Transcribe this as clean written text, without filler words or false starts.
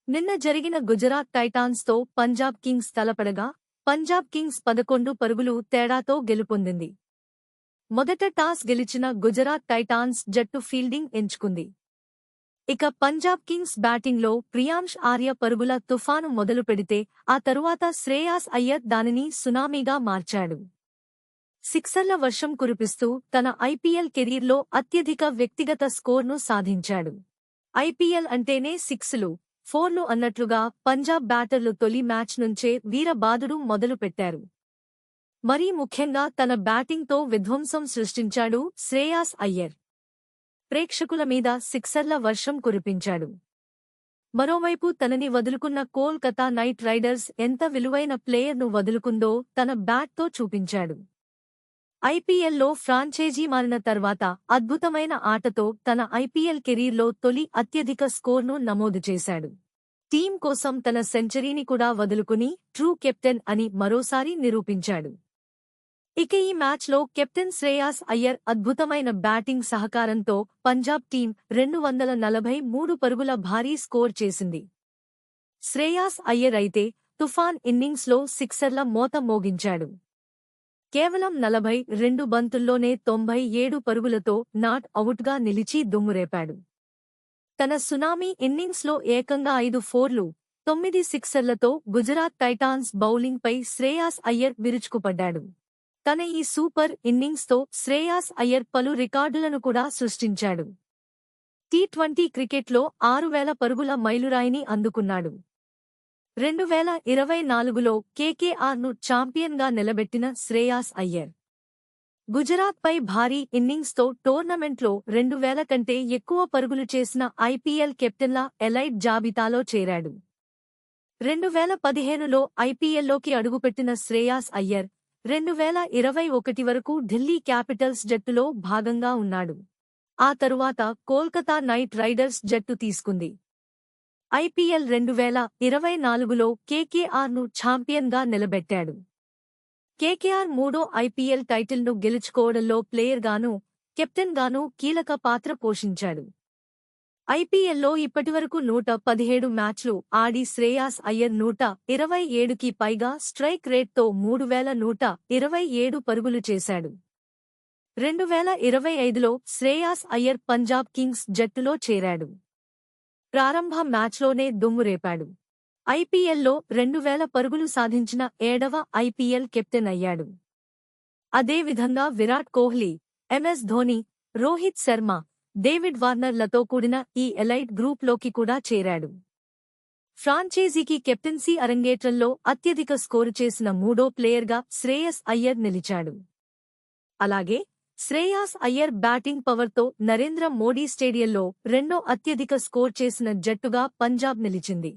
నిన్న జరిగిన Gujarat టైటాన్స్తో Punjab Kings తలపడగా Punjab Kings 11 పరుగులు తేడాతో గెలుపొందింది. మొదట టాస్ గెలిచిన గుజరాత్ టైటాన్స్ జట్టు ఫీల్డింగ్ ఎంచుకుంది. ఇక పంజాబ్ కింగ్స్ బ్యాటింగ్లో ప్రియాంష్ ఆర్య పరుగుల తుఫాను మొదలుపెడితే ఆ తరువాత శ్రేయాస్ అయ్యర్ దానిని సునామీగా మార్చాడు. సిక్సర్ల వర్షం కురిపిస్తూ తన ఐపీఎల్ కెరీర్లో అత్యధిక వ్యక్తిగత స్కోర్ను సాధించాడు. ఐపీఎల్ అంటేనే సిక్స్లు, ఫోర్లు అన్నట్లుగా పంజాబ్ బ్యాటర్లు తొలి మ్యాచ్ నుంచే వీరబాదుడు మొదలుపెట్టారు. మరీ ముఖ్యంగా తన బ్యాటింగ్తో విధ్వంసం సృష్టించాడు శ్రేయాస్ అయ్యర్. ప్రేక్షకుల మీద సిక్సర్ల వర్షం కురిపించాడు. మరోవైపు తనని వదులుకున్న కోల్కతా నైట్ రైడర్స్ ఎంత విలువైన ప్లేయర్ను వదులుకుందో తన బ్యాట్తో చూపించాడు. ఐపీఎల్లో ఫ్రాంచైజీ మారిన తర్వాత అద్భుతమైన ఆటతో తన ఐపీఎల్ కెరీర్లో తొలి అత్యధిక స్కోర్ను నమోదు చేశాడు. టీం కోసం తన సెంచరీని కూడా వదులుకుని ట్రూ కెప్టెన్ అని మరోసారి నిరూపించాడు. ఇక ఈ మ్యాచ్లో కెప్టెన్ శ్రేయాస్ అయ్యర్ అద్భుతమైన బ్యాటింగ్ సహకారంతో పంజాబ్ టీం 243 పరుగుల భారీ స్కోర్ చేసింది. శ్రేయాస్ అయ్యర్ అయితే తుఫాన్ ఇన్నింగ్స్లో సిక్సర్ల మోత మోగించాడు. కేవలం 42 బంతుల్లోనే 97 పరుగులతో నాట్ అవుట్గా నిలిచి దుమ్మురేపాడు. తన సునామీ ఇన్నింగ్స్లో ఏకంగా 5 ఫోర్లు, 9 సిక్సర్లతో గుజరాత్ టైటాన్స్ బౌలింగ్పై శ్రేయాస్ అయ్యర్ విరుచుకుపడ్డాడు. తన ఈ సూపర్ ఇన్నింగ్స్తో శ్రేయాస్ అయ్యర్ పలు రికార్డులను కూడా సృష్టించాడు. టీ20 క్రికెట్లో 6000 పరుగుల మైలురాయిని అందుకున్నాడు. 2024లో కేకేఆర్ను ఛాంపియన్గా నిలబెట్టిన శ్రేయాస్ అయ్యర్ గుజరాత్పై భారీ ఇన్నింగ్స్తో టోర్నమెంట్లో 2000 కంటే ఎక్కువ పరుగులు చేసిన ఐపీఎల్ కెప్టెన్ల ఎలైట్ జాబితాలో చేరాడు. 2015లో ఐపీఎల్లోకి అడుగుపెట్టిన శ్రేయాస్ అయ్యర్ 2021 వరకు ఢిల్లీ క్యాపిటల్స్ జట్టులో భాగంగా ఉన్నాడు. ఆ తరువాత కోల్కతా నైట్ రైడర్స్ జట్టు తీసుకుంది. ఐపీఎల్ 2024లో కేకేఆర్ను ఛాంపియన్గా నిలబెట్టాడు. కేకేఆర్ మూడో ఐపీఎల్ టైటిల్ను గెలుచుకోవడంలో ప్లేయర్గానూ, కెప్టెన్గానూ కీలక పాత్ర పోషించాడు. ఐపీఎల్లో ఇప్పటివరకు 117 మ్యాచ్లు ఆడి శ్రేయాస్ అయ్యర్ 127కి పైగా స్ట్రైక్ రేట్తో 3127 పరుగులు చేశాడు. 2025లో శ్రేయాస్ అయ్యర్ పంజాబ్ కింగ్స్ జట్టులో చేరాడు. ప్రారంభ మ్యాచ్లోనే దుమ్మురేపాడు. ఐపీఎల్లో 2000 పరుగులు సాధించిన 7వ ఐపీఎల్ కెప్టెన్ అయ్యాడు. అదేవిధంగా విరాట్ కోహ్లీ, ఎంఎస్ ధోనీ, రోహిత్ శర్మ, డేవిడ్ వార్నర్లతో కూడిన ఈ ఎలైట్ గ్రూప్లోకి కూడా చేరాడు. ఫ్రాంచైజీకి కెప్టెన్సీ అరంగేట్రంలో అత్యధిక స్కోరు చేసిన మూడో ప్లేయర్గా శ్రేయస్ అయ్యర్ నిలిచాడు. అలాగే శ్రేయాస్ అయ్యర్ బ్యాటింగ్ పవర్తో నరేంద్ర మోడీ స్టేడియంలో రెండో అత్యధిక స్కోర్ చేసిన జట్టుగా పంజాబ్ నిలిచింది.